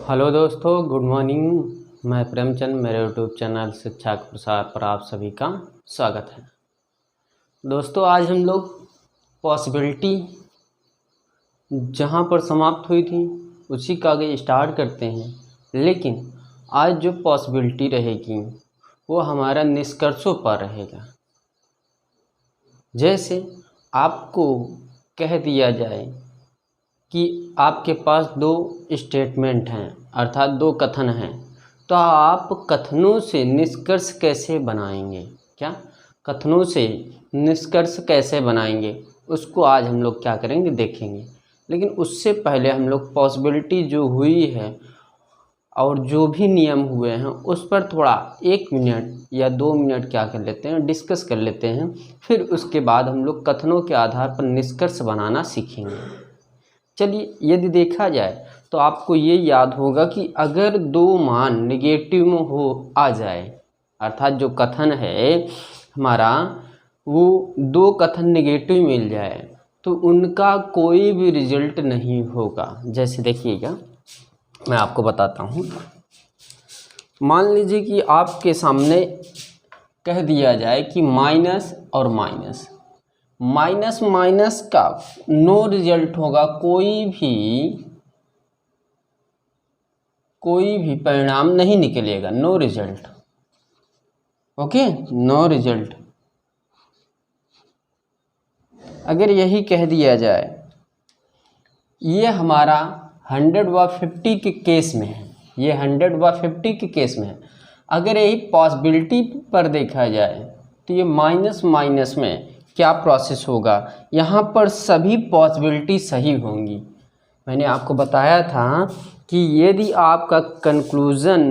Hello दोस्तों, good morning. मैं प्रेमचंद, मेरे यूट्यूब चैनल शिक्षा के प्रसार पर आप सभी का स्वागत है। दोस्तों, आज हम लोग पॉसिबिलिटी जहां पर समाप्त हुई थी उसी का आगे स्टार्ट करते हैं। लेकिन आज जो पॉसिबिलिटी रहेगी वो हमारा निष्कर्षों पर रहेगा। जैसे आपको कह दिया जाए कि आपके पास दो स्टेटमेंट हैं, अर्थात दो कथन हैं, तो आप कथनों से निष्कर्ष कैसे बनाएंगे? क्या कथनों से निष्कर्ष कैसे बनाएंगे, उसको आज हम लोग क्या करेंगे, देखेंगे। लेकिन उससे पहले हम लोग पॉसिबिलिटी जो हुई है और जो भी नियम हुए हैं उस पर थोड़ा 1 मिनट या 2 मिनट क्या कर लेते हैं, डिस्कस कर लेते हैं। फिर उसके बाद हम लोग कथनों के आधार पर निष्कर्ष बनाना सीखेंगे। चलिए, यदि देखा जाए तो आपको ये याद होगा कि अगर दो मान नेगेटिव में हो आ जाए, अर्थात जो कथन है हमारा वो दो कथन नेगेटिव मिल जाए तो उनका कोई भी रिजल्ट नहीं होगा। जैसे देखिएगा, मैं आपको बताता हूँ। मान लीजिए कि आपके सामने कह दिया जाए कि माइनस और माइनस माइनस माइनस का नो रिजल्ट होगा, कोई भी परिणाम नहीं निकलेगा, no result. Okay, no result. अगर यही कह दिया जाए, ये हमारा 100/50 के केस में है, ये 100/50 के केस में है। अगर यही पॉसिबिलिटी पर देखा जाए तो ये माइनस माइनस में क्या प्रोसेस होगा, यहाँ पर सभी पॉसिबिलिटी सही होंगी। मैंने आपको बताया था कि यदि आपका कंक्लूज़न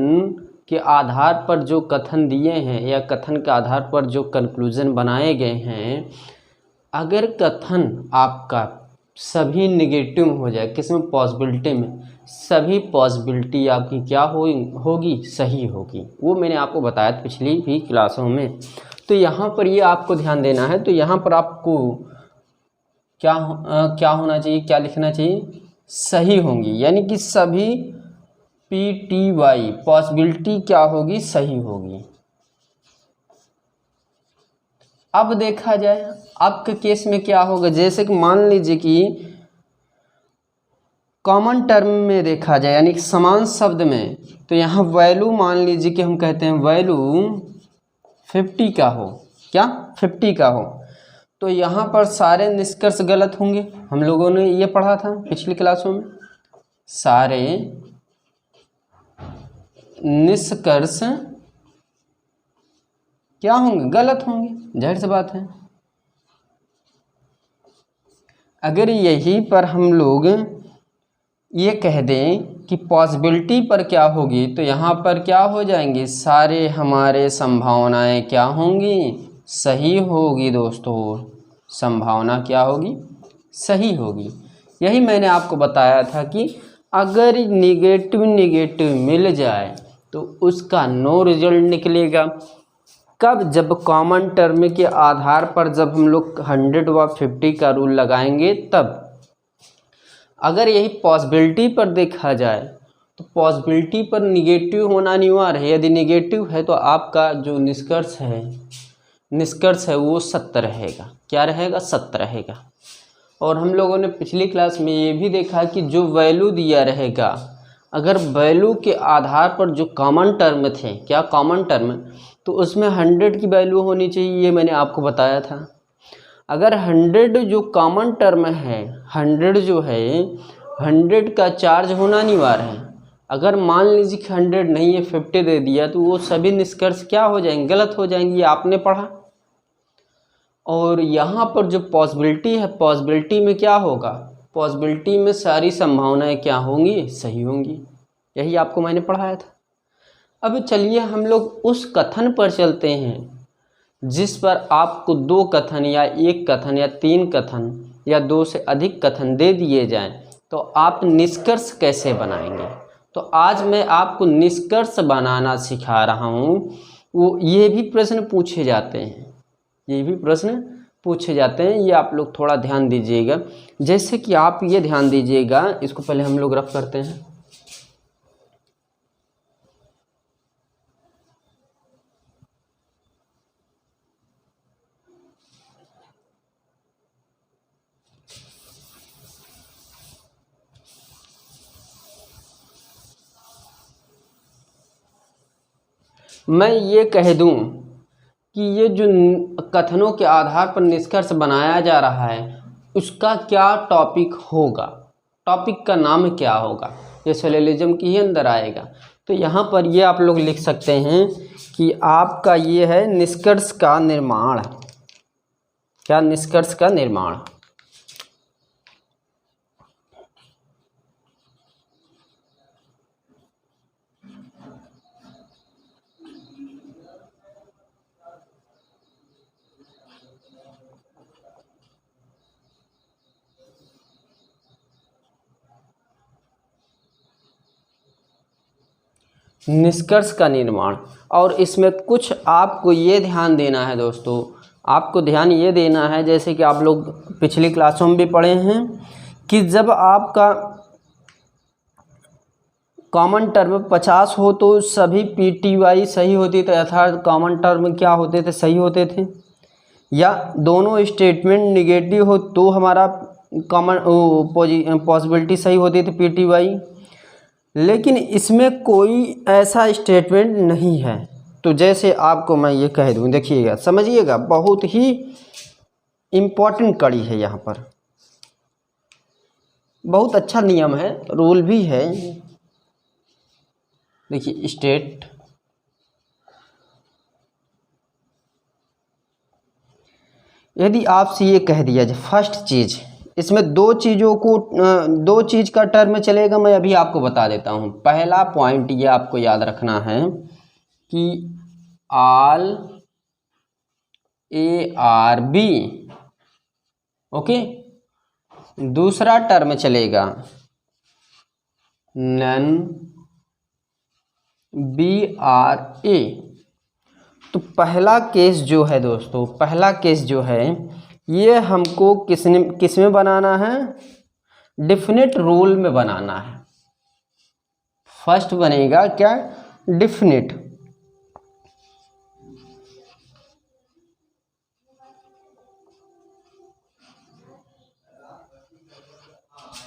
के आधार पर जो कथन दिए हैं या कथन के आधार पर जो कंक्लूज़न बनाए गए हैं, अगर कथन आपका सभी नेगेटिव हो जाए, किसमें, पॉसिबिलिटी में, सभी पॉसिबिलिटी आपकी क्या होगी, सही होगी। वो मैंने आपको बताया था पिछली भी क्लासों में। तो यहाँ पर ये आपको ध्यान देना है। तो यहाँ पर आपको क्या होना चाहिए, क्या लिखना चाहिए, सही होंगी, यानी कि सभी PTY पॉसिबिलिटी क्या होगी, सही होगी। अब देखा जाए आपके केस में क्या होगा। जैसे कि मान लीजिए कि कॉमन टर्म में देखा जाए, यानी कि समान शब्द में, तो यहाँ वैल्यू मान लीजिए कि हम कहते हैं वैल्यू 50 का हो, क्या 50 का हो, तो यहाँ पर सारे निष्कर्ष गलत होंगे। हम लोगों ने ये पढ़ा था पिछली क्लासों में, सारे निष्कर्ष क्या होंगे, गलत होंगे, जाहिर सी बात है। अगर यहीं पर हम लोग ये कह दें कि पॉसिबिलिटी पर क्या होगी, तो यहाँ पर क्या हो जाएंगे, सारे हमारे संभावनाएं क्या होंगी, सही होगी। दोस्तों, संभावना क्या होगी, सही होगी। यही मैंने आपको बताया था कि अगर नेगेटिव नेगेटिव मिल जाए तो उसका नो रिजल्ट निकलेगा। कब, जब कॉमन टर्म के आधार पर जब हम लोग 100/50 का रूल लगाएंगे तब। अगर यही पॉसिबिलिटी पर देखा जाए तो पॉसिबिलिटी पर निगेटिव होना अनिवार्य है। यदि निगेटिव है तो आपका जो निष्कर्ष है वो सत्य रहेगा। क्या रहेगा, सत्य रहेगा। और हम लोगों ने पिछली क्लास में ये भी देखा कि जो वैल्यू दिया रहेगा, अगर वैल्यू के आधार पर जो कॉमन टर्म थे, क्या कॉमन टर्म, तो उसमें 100 की वैल्यू होनी चाहिए, ये मैंने आपको बताया था। अगर 100 जो कॉमन टर्म है, 100 जो है, 100 का चार्ज होना अनिवार्य है। अगर मान लीजिए कि 100 नहीं है, 50 दे दिया, तो वो सभी निष्कर्ष क्या हो जाएंगे, गलत हो जाएंगे। ये आपने पढ़ा। और यहाँ पर जो पॉसिबिलिटी है, पॉसिबिलिटी में क्या होगा, पॉसिबिलिटी में सारी संभावनाएं क्या होंगी, सही होंगी। यही आपको मैंने पढ़ाया था। अब चलिए हम लोग उस कथन पर चलते हैं जिस पर आपको दो कथन या एक कथन या तीन कथन या दो से अधिक कथन दे दिए जाएं, तो आप निष्कर्ष कैसे बनाएंगे। तो आज मैं आपको निष्कर्ष बनाना सिखा रहा हूँ। वो ये भी प्रश्न पूछे जाते हैं, ये आप लोग थोड़ा ध्यान दीजिएगा। जैसे कि आप ये ध्यान दीजिएगा, इसको पहले हम लोग रफ करते हैं। मैं ये कह दूं कि ये जो कथनों के आधार पर निष्कर्ष बनाया जा रहा है उसका क्या टॉपिक होगा, टॉपिक का नाम क्या होगा, ये सोलिलिज्म की ही अंदर आएगा। तो यहाँ पर ये आप लोग लिख सकते हैं कि आपका ये है निष्कर्ष का निर्माण। क्या? निष्कर्ष का निर्माण। निष्कर्ष का निर्माण। और इसमें कुछ आपको ये ध्यान देना है दोस्तों, आपको ध्यान ये देना है, जैसे कि आप लोग पिछली क्लासों में भी पढ़े हैं कि जब आपका कॉमन टर्म 50 हो तो सभी PTY सही होती थे, अर्थात कॉमन टर्म क्या होते थे? सही होते थे। या दोनों स्टेटमेंट निगेटिव हो तो हमारा कॉमन पॉसिबिलिटी सही होती थी PTY। लेकिन इसमें कोई ऐसा स्टेटमेंट नहीं है। तो जैसे आपको मैं ये कह दूं, देखिएगा, समझिएगा, बहुत ही इम्पोर्टेंट कड़ी है यहाँ पर, बहुत अच्छा नियम है, रूल भी है। देखिए, स्टेट यदि आपसे ये कह दिया जाए फर्स्ट चीज़, इसमें दो चीज़ का टर्म चलेगा, मैं अभी आपको बता देता हूँ। पहला पॉइंट ये आपको याद रखना है कि ऑल ARB, ओके। दूसरा टर्म चलेगा नन BRA। तो पहला केस जो है दोस्तों, पहला केस जो है ये हमको किस में बनाना है? डिफिनिट रूल में बनाना है। फर्स्ट बनेगा क्या? डिफिनिट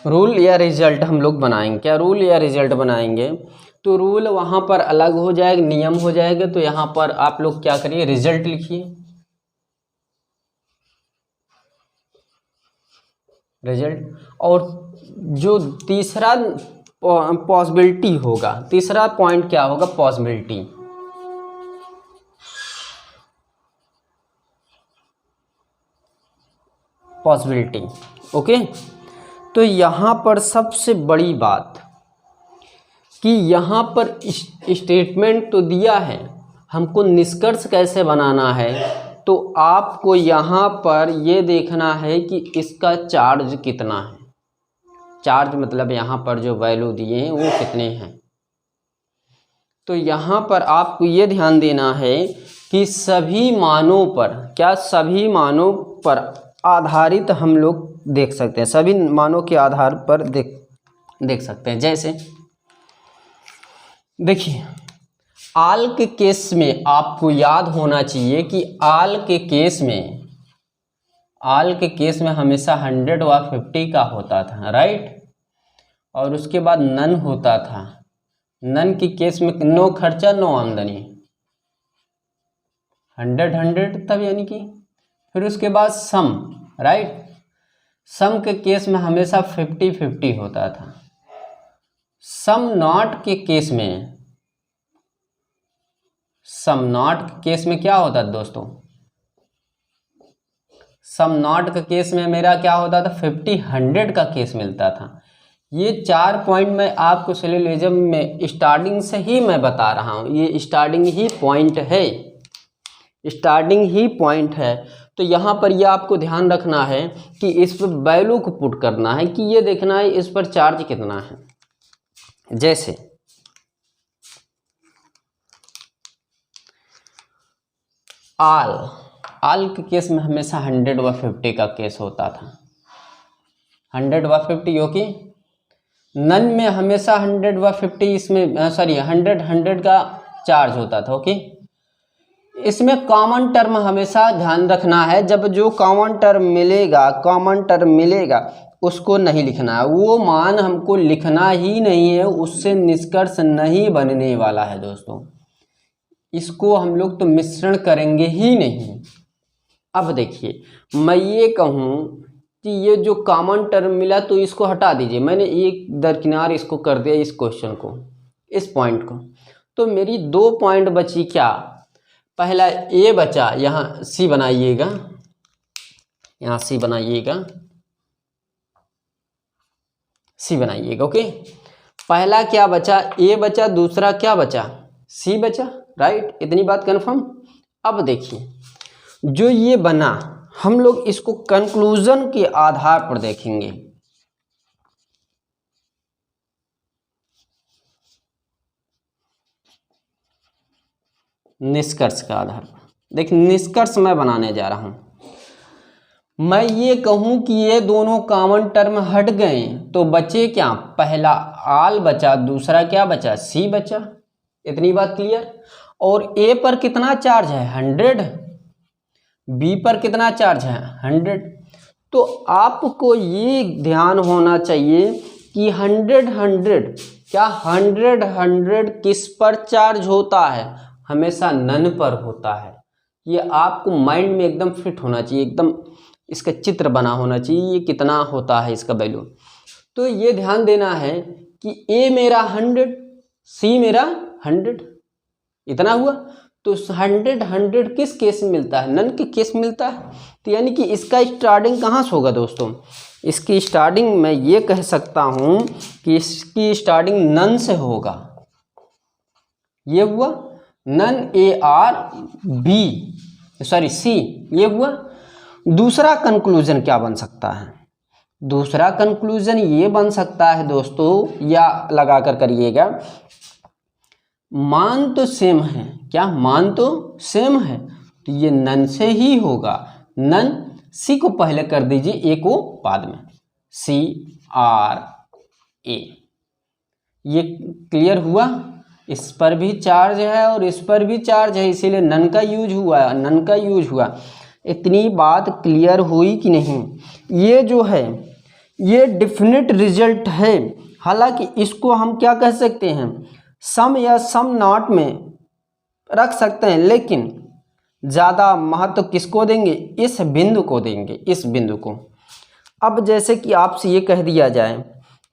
रूल या रिजल्ट हम लोग बनाएंगे। क्या? रूल या रिजल्ट बनाएंगे। तो रूल वहाँ पर अलग हो जाएगा, नियम हो जाएगा। तो यहाँ पर आप लोग क्या करिए? रिजल्ट लिखिए, रिजल्ट। और जो तीसरा पॉसिबिलिटी होगा, तीसरा पॉइंट क्या होगा? पॉसिबिलिटी। Possibility, okay. तो यहाँ पर सबसे बड़ी बात कि यहाँ पर स्टेटमेंट तो दिया है, हमको निष्कर्ष कैसे बनाना है। तो आपको यहाँ पर ये देखना है कि इसका चार्ज कितना है। चार्ज मतलब यहाँ पर जो वैल्यू दिए हैं वो कितने हैं। तो यहाँ पर आपको ये ध्यान देना है कि सभी मानों पर, क्या? सभी मानों पर आधारित हम लोग देख सकते हैं, सभी मानों के आधार पर देख सकते हैं। जैसे देखिए, आल के केस में आपको याद होना चाहिए कि आल के केस में हमेशा 100 व 50 का होता था, राइट। और उसके बाद नन होता था। नन के केस में नो खर्चा नो आमदनी, 100 तब, यानी कि फिर उसके बाद सम, राइट। सम के केस में हमेशा 50-50 होता था। सम नॉट के केस में क्या होता था दोस्तों? सम नॉट के केस में मेरा क्या होता था? 50-100 का केस मिलता था। ये 4 पॉइंट मैं आपको सोलिलिज्म में स्टार्टिंग से ही मैं बता रहा हूँ। ये स्टार्टिंग ही पॉइंट है। तो यहाँ पर ये आपको ध्यान रखना है कि इस पर वैल्यू को पुट करना है, कि ये देखना है इस पर चार्ज कितना है। जैसे आल के केस में हमेशा 100 व 50 का केस होता था, 100 व 50, ओके। नन में हमेशा 100 व 50, इसमें सॉरी 100 का चार्ज होता था, ओके। इसमें कॉमन टर्म हमेशा ध्यान रखना है, जब जो कॉमन टर्म मिलेगा उसको नहीं लिखना है, वो मान हमको लिखना ही नहीं है, उससे निष्कर्ष नहीं बनने वाला है दोस्तों। इसको हम लोग तो मिश्रण करेंगे ही नहीं। अब देखिए, मैं ये कहूँ कि ये जो कॉमन टर्म मिला तो इसको हटा दीजिए, मैंने एक दरकिनार इसको कर दिया, इस क्वेश्चन को, इस पॉइंट को, तो मेरी 2 पॉइंट बची क्या, पहला ए बचा, यहाँ सी बनाइएगा, यहाँ सी बनाइएगा, सी बनाइएगा, ओके। पहला क्या बचा, ए बचा, दूसरा क्या बचा, सी बचा, राइट। इतनी बात कन्फर्म। अब देखिए, जो ये बना, हम लोग इसको कंक्लूजन के आधार पर देखेंगे। निष्कर्ष के आधार पर देखिए, निष्कर्ष मैं बनाने जा रहा हूं। मैं ये कहूं कि ये दोनों कॉमन टर्म हट गए तो बचे क्या, पहला आल बचा, दूसरा क्या बचा, सी बचा। इतनी बात क्लियर। और ए पर कितना चार्ज है, 100, बी पर कितना चार्ज है, 100। तो आपको ये ध्यान होना चाहिए कि 100 क्या 100 किस पर चार्ज होता है, हमेशा नन पर होता है। ये आपको माइंड में एकदम फिट होना चाहिए, एकदम इसका चित्र बना होना चाहिए, ये कितना होता है इसका वैल्यू। तो ये ध्यान देना है कि ए मेरा 100, सी मेरा 100, इतना हुआ। तो 100 किस केस में मिलता है, नन के केस में मिलता है। तो यानी कि इसका स्टार्टिंग कहाँ से होगा दोस्तों, इसकी स्टार्टिंग मैं ये कह सकता हूँ कि इसकी स्टार्टिंग नन से होगा। ये हुआ none A R B, sorry C, ये हुआ। दूसरा कंक्लूजन क्या बन सकता है, दूसरा कंक्लूजन ये बन सकता है दोस्तों, या लगा कर करिएगा, मान तो सेम है, क्या मान तो सेम है, तो ये नन से ही होगा। नन, सी को पहले कर दीजिए, ए को बाद में, सी आर ए। ये क्लियर हुआ। इस पर भी चार्ज है और इस पर भी चार्ज है, इसीलिए नन का यूज हुआ, नन का यूज हुआ। इतनी बात क्लियर हुई कि नहीं। ये जो है ये डेफिनेट रिजल्ट है। हालांकि इसको हम क्या कह सकते हैं, सम या सम नॉट में रख सकते हैं, लेकिन ज़्यादा महत्व किसको देंगे, इस बिंदु को देंगे, इस बिंदु को। अब जैसे कि आपसे ये कह दिया जाए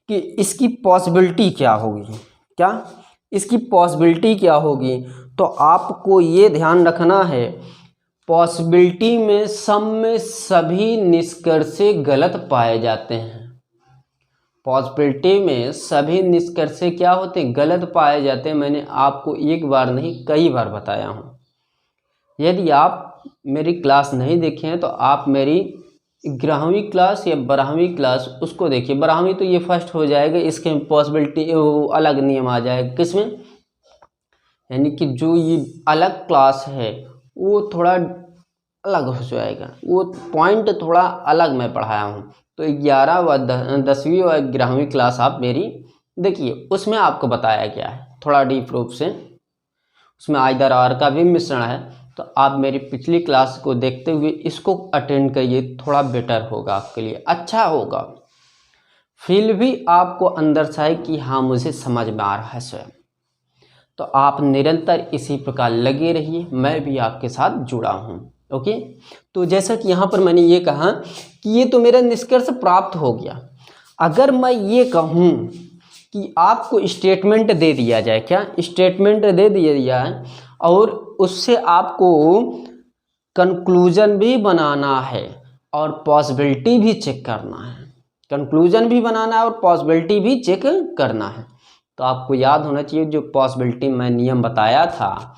कि इसकी पॉसिबिलिटी क्या होगी, क्या इसकी पॉसिबिलिटी क्या होगी, तो आपको ये ध्यान रखना है, पॉसिबिलिटी में सम में सभी निष्कर्षे गलत पाए जाते हैं। पॉसिबिलिटी में सभी निष्कर्षे क्या होते हैं, गलत पाए जाते हैं। मैंने आपको एक बार नहीं कई बार बताया हूँ। यदि आप मेरी क्लास नहीं देखे हैं तो आप मेरी 11वीं क्लास या 12वीं क्लास उसको देखिए। 12वीं तो ये फर्स्ट हो जाएगा, इसके पॉसिबिलिटी अलग नियम आ जाएगा। किसमें, यानी कि जो ये अलग क्लास है वो थोड़ा अलग हो जाएगा, वो पॉइंट थोड़ा अलग मैं पढ़ाया हूँ। तो 11 व 10वीं व 11वीं क्लास आप मेरी देखिए, उसमें आपको बताया गया है थोड़ा डीप रूप से, उसमें आइदर आर का भी मिश्रण है। तो आप मेरी पिछली क्लास को देखते हुए इसको अटेंड करिए, थोड़ा बेटर होगा आपके लिए, अच्छा होगा। फील भी आपको अंदर से आए कि हाँ मुझे समझ में आ रहा है स्वयं। तो आप निरंतर इसी प्रकार लगे रहिए, मैं भी आपके साथ जुड़ा हूँ। ओके, तो जैसा कि यहाँ पर मैंने ये कहा कि ये तो मेरा निष्कर्ष प्राप्त हो गया। अगर मैं ये कहूँ कि आपको स्टेटमेंट दे दिया जाए, क्या स्टेटमेंट दे दिया जाए और उससे आपको कंक्लूजन भी बनाना है और पॉसिबिलिटी भी चेक करना है, कंक्लूजन भी बनाना है और पॉसिबिलिटी भी चेक करना है, तो आपको याद होना चाहिए जो पॉसिबिलिटी मैं नियम बताया था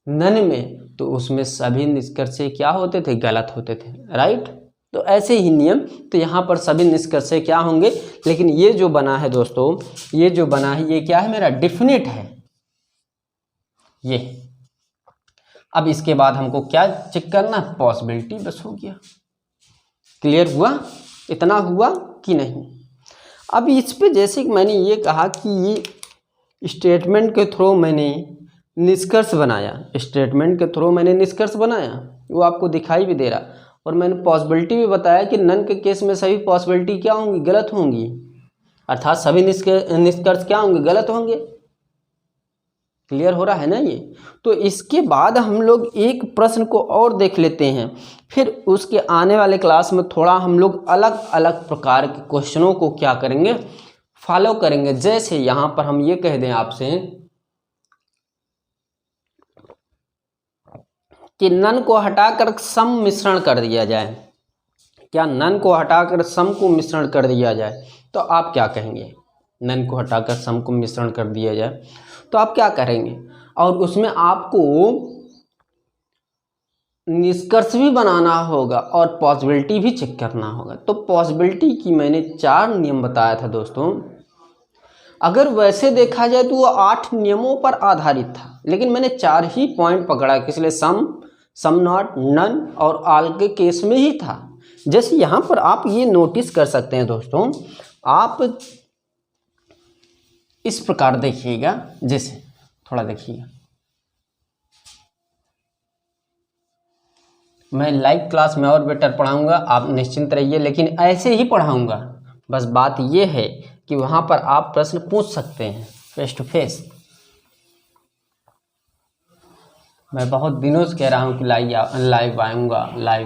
नन में, तो उसमें सभी निष्कर्षे क्या होते थे, गलत होते थे, राइट। तो ऐसे ही नियम, तो यहाँ पर सभी निष्कर्षे क्या होंगे, लेकिन ये जो बना है दोस्तों, ये जो बना है ये क्या है, मेरा डेफिनेट है ये। अब इसके बाद हमको क्या चेक करना, पॉसिबिलिटी, बस हो गया। क्लियर हुआ, इतना हुआ कि नहीं। अब इस पे जैसे कि मैंने ये कहा कि ये स्टेटमेंट के थ्रू मैंने निष्कर्ष बनाया, स्टेटमेंट के थ्रू मैंने निष्कर्ष बनाया, वो आपको दिखाई भी दे रहा, और मैंने पॉसिबिलिटी भी बताया कि नन के केस में सभी पॉसिबिलिटी क्या होंगी, गलत होंगी, अर्थात सभी निष्कर्ष क्या होंगे, गलत होंगे। क्लियर हो रहा है ना ये। तो इसके बाद हम लोग एक प्रश्न को और देख लेते हैं, फिर उसके आने वाले क्लास में थोड़ा हम लोग अलग अलग प्रकार के क्वेश्चनों को क्या करेंगे, फॉलो करेंगे। जैसे यहाँ पर हम ये कह दें आपसे कि नन को हटाकर सम मिश्रण कर दिया जाए, क्या नन को हटाकर सम को मिश्रण कर दिया जाए, तो आप क्या कहेंगे? नन को हटाकर सम को मिश्रण कर दिया जाए तो आप क्या करेंगे? और उसमें आपको निष्कर्ष भी बनाना होगा और पॉसिबिलिटी भी चेक करना होगा। तो पॉसिबिलिटी की मैंने 4 नियम बताया था दोस्तों। अगर वैसे देखा जाए तो वो 8 नियमों पर आधारित था, लेकिन मैंने 4 ही पॉइंट पकड़ा, इसलिए सम नॉट, नन और ऑल के केस में ही था। जैसे यहाँ पर आप ये नोटिस कर सकते हैं दोस्तों, आप इस प्रकार देखिएगा, जैसे थोड़ा देखिएगा, मैं लाइव क्लास में और बेटर पढ़ाऊंगा, आप निश्चिंत रहिए, लेकिन ऐसे ही पढ़ाऊंगा। बस बात ये है कि वहाँ पर आप प्रश्न पूछ सकते हैं फेस टू फेस। मैं बहुत दिनों से कह रहा हूँ कि लाइव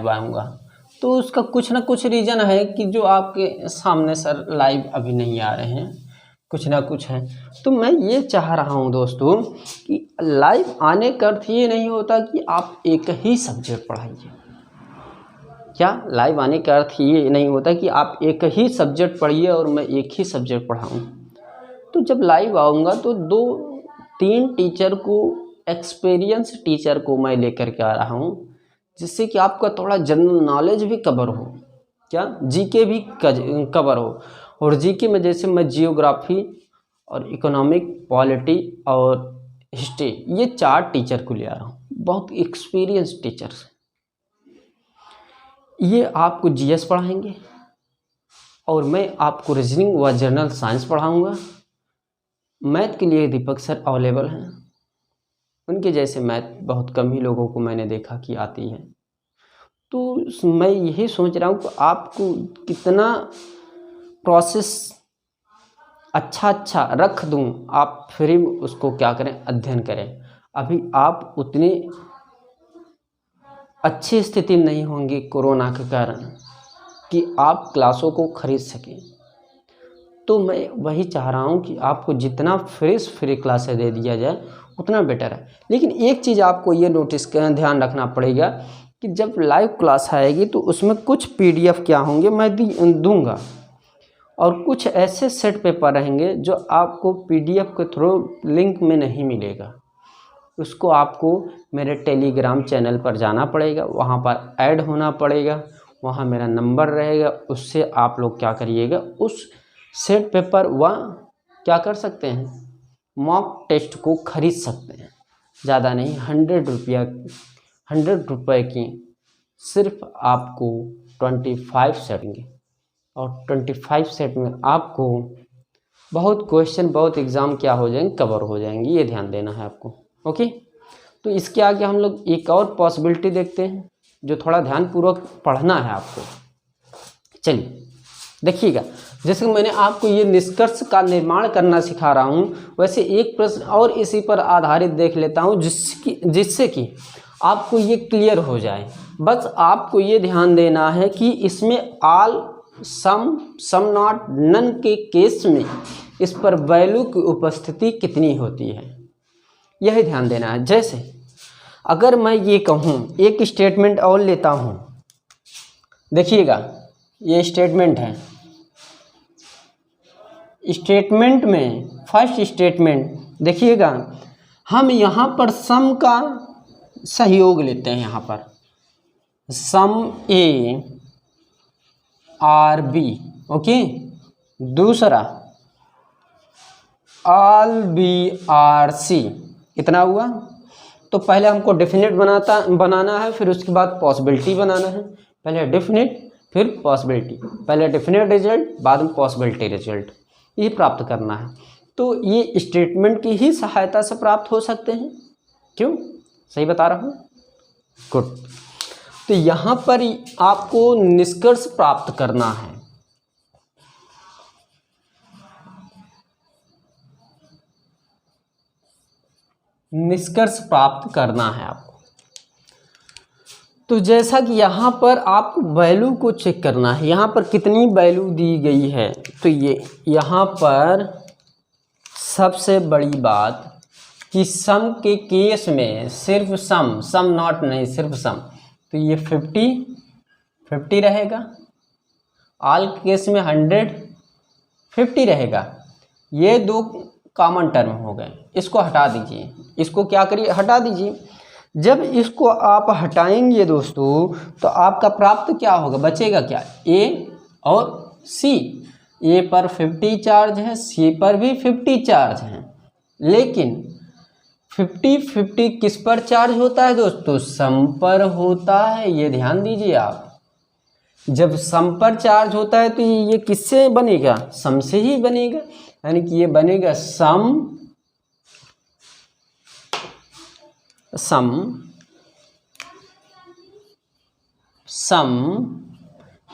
आऊँगा, तो उसका कुछ ना कुछ रीज़न है कि जो आपके सामने सर लाइव अभी नहीं आ रहे हैं, कुछ ना कुछ है। तो मैं ये चाह रहा हूँ दोस्तों कि लाइव आने का अर्थ ये नहीं होता कि आप एक ही सब्जेक्ट पढ़ाइए। क्या लाइव आने का अर्थ ये नहीं होता कि आप एक ही सब्जेक्ट पढ़िए और मैं एक ही सब्जेक्ट पढ़ाऊँ। तो जब लाइव आऊँगा तो 2-3 टीचर को, एक्सपीरियंस टीचर को मैं लेकर के आ रहा हूँ, जिससे कि आपका थोड़ा जनरल नॉलेज भी कवर हो, क्या जीके भी कवर हो। और जीके में जैसे मैं जियोग्राफी और इकोनॉमिक, पॉलिटी और हिस्ट्री, ये 4 टीचर को ले आ रहा हूँ, बहुत एक्सपीरियंस टीचर्स। ये आपको जीएस पढ़ाएंगे और मैं आपको रीजनिंग व जनरल साइंस पढ़ाऊँगा। मैथ के लिए दीपक सर अवेलेबल हैं, उनके जैसे मैथ बहुत कम ही लोगों को मैंने देखा कि आती है। तो मैं यही सोच रहा हूँ कि आपको कितना प्रोसेस अच्छा रख दूँ, आप फ्री में उसको क्या करें, अध्ययन करें। अभी आप उतनी अच्छी स्थिति में नहीं होंगी कोरोना के कारण कि आप क्लासों को खरीद सकें। तो मैं वही चाह रहा हूँ कि आपको जितना फ्री क्लासेस दे दिया जाए उतना बेटर है। लेकिन एक चीज़ आपको ये नोटिस ध्यान रखना पड़ेगा कि जब लाइव क्लास आएगी तो उसमें कुछ पीडीएफ क्या होंगे मैं दूंगा, और कुछ ऐसे सेट पेपर रहेंगे जो आपको पीडीएफ के थ्रू लिंक में नहीं मिलेगा। उसको आपको मेरे टेलीग्राम चैनल पर जाना पड़ेगा, वहाँ पर ऐड होना पड़ेगा, वहाँ मेरा नंबर रहेगा, उससे आप लोग क्या करिएगा, उस सेट पेपर व क्या कर सकते हैं, मॉक टेस्ट को खरीद सकते हैं। ज़्यादा नहीं, 100 रुपये की सिर्फ आपको 25 सेट देंगे, और 25 सेट में आपको बहुत क्वेश्चन, बहुत एग्ज़ाम क्या हो जाएंगे, कवर हो जाएंगे। ये ध्यान देना है आपको। ओके, तो इसके आगे हम लोग एक और पॉसिबिलिटी देखते हैं जो थोड़ा ध्यानपूर्वक पढ़ना है आपको। चलिए देखिएगा, जैसे मैंने आपको ये निष्कर्ष का निर्माण करना सिखा रहा हूँ, वैसे एक प्रश्न और इसी पर आधारित देख लेता हूँ जिससे कि आपको ये क्लियर हो जाए। बस आपको ये ध्यान देना है कि इसमें ऑल, सम नॉट, नन के केस में इस पर वैल्यू की उपस्थिति कितनी होती है, यह ध्यान देना है। जैसे अगर मैं ये कहूँ, एक स्टेटमेंट और लेता हूँ, देखिएगा ये स्टेटमेंट है। स्टेटमेंट में फर्स्ट स्टेटमेंट देखिएगा, हम यहाँ पर सम का सहयोग लेते हैं, यहाँ पर सम ए आर बी, ओके। दूसरा ऑल बी आर सी, कितना हुआ? तो पहले हमको डेफिनेट बनाना है, फिर उसके बाद पॉसिबिलिटी बनाना है। पहले डेफिनेट फिर पॉसिबिलिटी, पहले डेफिनेट रिजल्ट बाद में पॉसिबिलिटी रिजल्ट, ये प्राप्त करना है। तो ये स्टेटमेंट की ही सहायता से प्राप्त हो सकते हैं। क्यों, सही बता रहा हूँ? गुड। तो यहाँ पर आपको निष्कर्ष प्राप्त करना है। निष्कर्ष प्राप्त करना है आपको। तो जैसा कि यहाँ पर आपको वैल्यू को चेक करना है, यहाँ पर कितनी वैल्यू दी गई है। तो ये यहाँ पर सबसे बड़ी बात कि सम के केस में सिर्फ सम नॉट नहीं, सिर्फ सम, तो ये 50 रहेगा। ऑल केस में 150 रहेगा। ये दो कॉमन टर्म हो गए, इसको हटा दीजिए, इसको क्या करिए, हटा दीजिए। जब इसको आप हटाएंगे दोस्तों तो आपका प्राप्त क्या होगा, बचेगा क्या, ए और सी। ए पर 50 चार्ज है, सी पर भी 50 चार्ज है, लेकिन 50-50 किस पर चार्ज होता है दोस्तों, सम पर होता है। ये ध्यान दीजिए आप, जब सम पर चार्ज होता है तो ये किससे बनेगा, सम से ही बनेगा, यानी कि ये बनेगा सम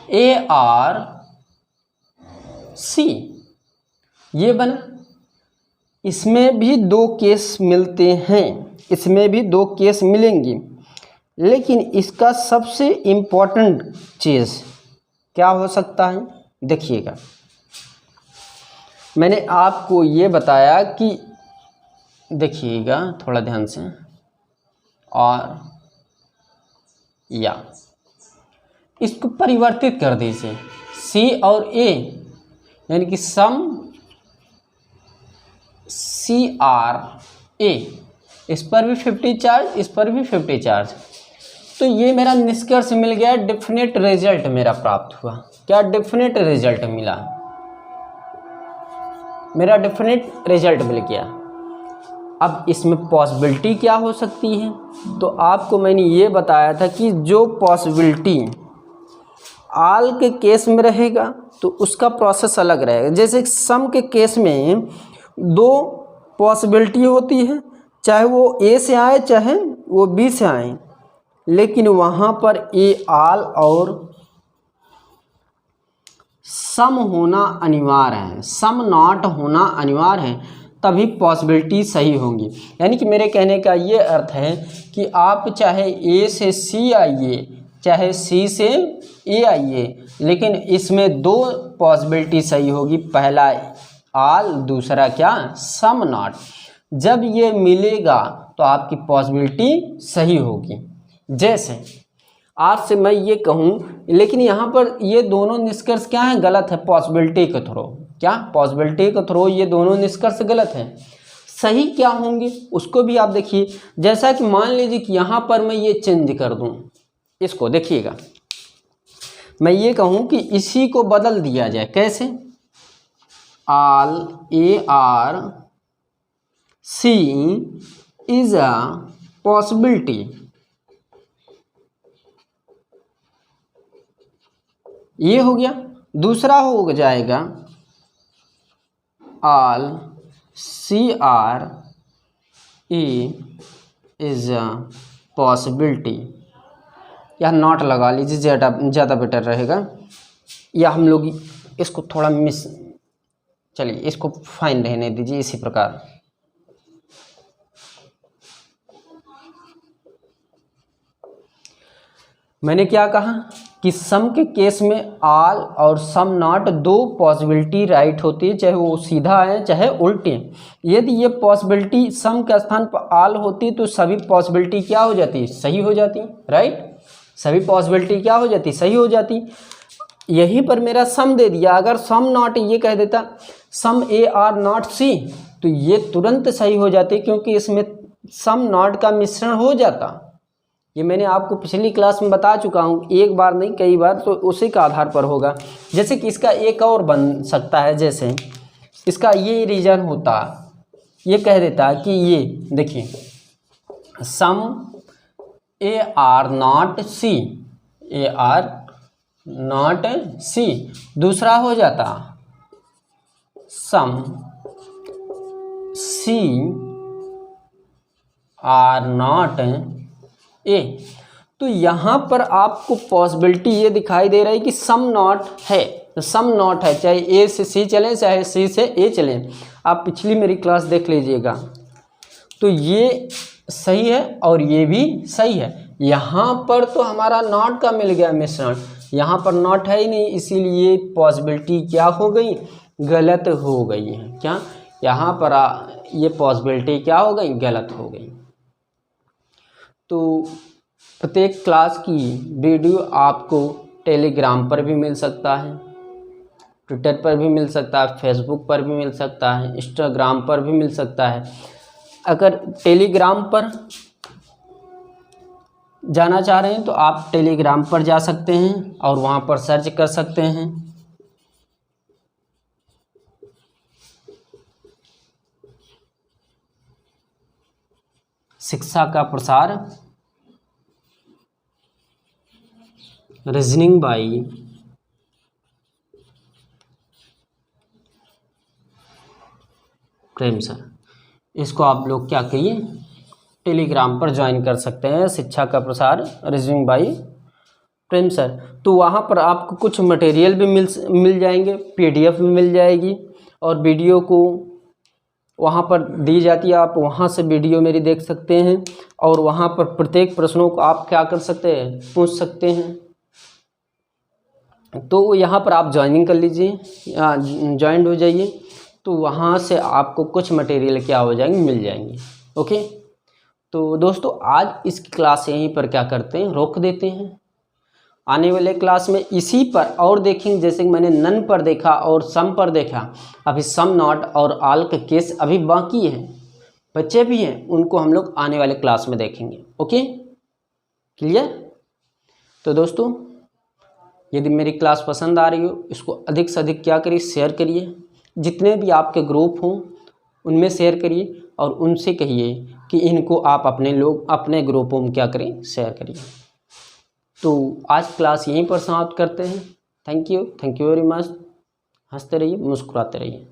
ए आर सी, ये बना। इसमें भी दो केस मिलते हैं, इसमें भी दो केस मिलेंगे, लेकिन इसका सबसे इम्पोर्टेंट चीज़ क्या हो सकता है, देखिएगा। मैंने आपको ये बताया कि देखिएगा थोड़ा ध्यान से, और या इसको परिवर्तित कर दीजिए, सी और ए, यानी कि सम सी आर ए, इस पर भी 50 चार्ज, इस पर भी 50 चार्ज। तो ये मेरा निष्कर्ष मिल गया, डेफिनेट रिजल्ट मेरा प्राप्त हुआ। क्या डेफिनेट रिजल्ट मिला, मेरा डेफिनेट रिजल्ट मिल गया। अब इसमें पॉसिबिलिटी क्या हो सकती है, तो आपको मैंने ये बताया था कि जो पॉसिबिलिटी ऑल के केस में रहेगा तो उसका प्रोसेस अलग रहेगा। जैसे सम के केस में दो पॉसिबिलिटी होती है, चाहे वो ए से आए चाहे वो बी से आए, लेकिन वहाँ पर ए ऑल और सम होना अनिवार्य है, सम नॉट होना अनिवार्य है, तभी पॉसिबिलिटी सही होंगी। यानी कि मेरे कहने का ये अर्थ है कि आप चाहे ए से सी आइए चाहे सी से ए आइए, लेकिन इसमें दो पॉसिबिलिटी सही होगी, पहला ऑल, दूसरा क्या, सम नॉट। जब ये मिलेगा तो आपकी पॉसिबिलिटी सही होगी। जैसे आज से मैं ये कहूँ, लेकिन यहाँ पर ये दोनों निष्कर्ष क्या है, गलत है, पॉसिबिलिटी के थ्रू, क्या पॉसिबिलिटी के थ्रू ये दोनों निष्कर्ष गलत है। सही क्या होंगे उसको भी आप देखिए। जैसा कि मान लीजिए कि यहाँ पर मैं ये चेंज कर दूँ, इसको देखिएगा, मैं ये कहूँ कि इसी को बदल दिया जाए, कैसे, all A are C is a possibility, ये हो गया। दूसरा हो जाएगा all C are A is a possibility, या नॉट लगा लीजिए, ज़्यादा बेटर रहेगा, या हम लोग इसको थोड़ा चलिए इसको फाइन रहने दीजिए इसी प्रकार। मैंने क्या कहा कि सम के केस में ऑल और सम नॉट दो पॉसिबिलिटी राइट होती है, चाहे वो सीधा आए चाहे उल्टे। यदि ये पॉसिबिलिटी सम के स्थान पर ऑल होती तो सभी पॉसिबिलिटी क्या हो जाती, सही हो जाती, राइट, सभी पॉसिबिलिटी क्या हो जाती, सही हो जाती। यहीं पर मेरा सम दे दिया, अगर सम नॉट ये कह देता सम ए आर नॉट सी, तो ये तुरंत सही हो जाती, क्योंकि इसमें सम नॉट का मिश्रण हो जाता। ये मैंने आपको पिछली क्लास में बता चुका हूँ, एक बार नहीं कई बार, तो उसी का आधार पर होगा। जैसे कि इसका एक और बन सकता है, जैसे इसका ये रीजन होता, ये कह देता कि ये देखिए some A R not C, A R not C, दूसरा हो जाता सम सी आर नॉट ए। तो यहाँ पर आपको पॉसिबिलिटी ये दिखाई दे रहा है कि सम नॉट है, तो सम नॉट है, चाहे ए से सी चले चाहे सी से ए चले। आप पिछली मेरी क्लास देख लीजिएगा, तो ये सही है और ये भी सही है। यहाँ पर तो हमारा नॉट का मिल गया मिश्रण, यहाँ पर नॉट है ही नहीं, इसीलिए पॉसिबिलिटी क्या हो गई, गलत हो गई है। क्या यहाँ पर ये पॉसिबिलिटी क्या हो गई, गलत हो गई। तो प्रत्येक क्लास की वीडियो आपको टेलीग्राम पर भी मिल सकता है, ट्विटर पर भी मिल सकता है, फेसबुक पर भी मिल सकता है, इंस्टाग्राम पर भी मिल सकता है। अगर टेलीग्राम पर जाना चाह रहे हैं तो आप टेलीग्राम पर जा सकते हैं और वहाँ पर सर्च कर सकते हैं शिक्षा का प्रसार रीजनिंग बाई प्रेम सर। इसको आप लोग क्या करिए, टेलीग्राम पर ज्वाइन कर सकते हैं, शिक्षा का प्रसार रीजनिंग बाई प्रेम सर। तो वहाँ पर आपको कुछ मटेरियल भी मिल जाएंगे, PDF भी मिल जाएगी और वीडियो को वहाँ पर दी जाती है, आप वहाँ से वीडियो मेरी देख सकते हैं और वहाँ पर प्रत्येक प्रश्नों को आप क्या कर सकते हैं, पूछ सकते हैं। तो यहाँ पर आप ज्वाइनिंग कर लीजिए, ज्वाइंट हो जाइए, तो वहाँ से आपको कुछ मटेरियल क्या हो जाएंगे, मिल जाएंगे। ओके, तो दोस्तों आज इसकी क्लास यहीं पर क्या करते हैं, रोक देते हैं। आने वाले क्लास में इसी पर और देखेंगे, जैसे कि मैंने नन पर देखा और सम पर देखा, अभी सम नॉट और ऑल के केस अभी बाकी हैं, बच्चे भी हैं, उनको हम लोग आने वाले क्लास में देखेंगे। Okay, clear. तो दोस्तों यदि मेरी क्लास पसंद आ रही हो, इसको अधिक से अधिक क्या करिए, शेयर करिए, जितने भी आपके ग्रुप हों उनमें शेयर करिए और उनसे कहिए कि इनको आप अपने ग्रुपों में क्या करें, शेयर करिए। तो आज क्लास यहीं पर समाप्त करते हैं। Thank you very much. हंसते रहिए, मुस्कुराते रहिए।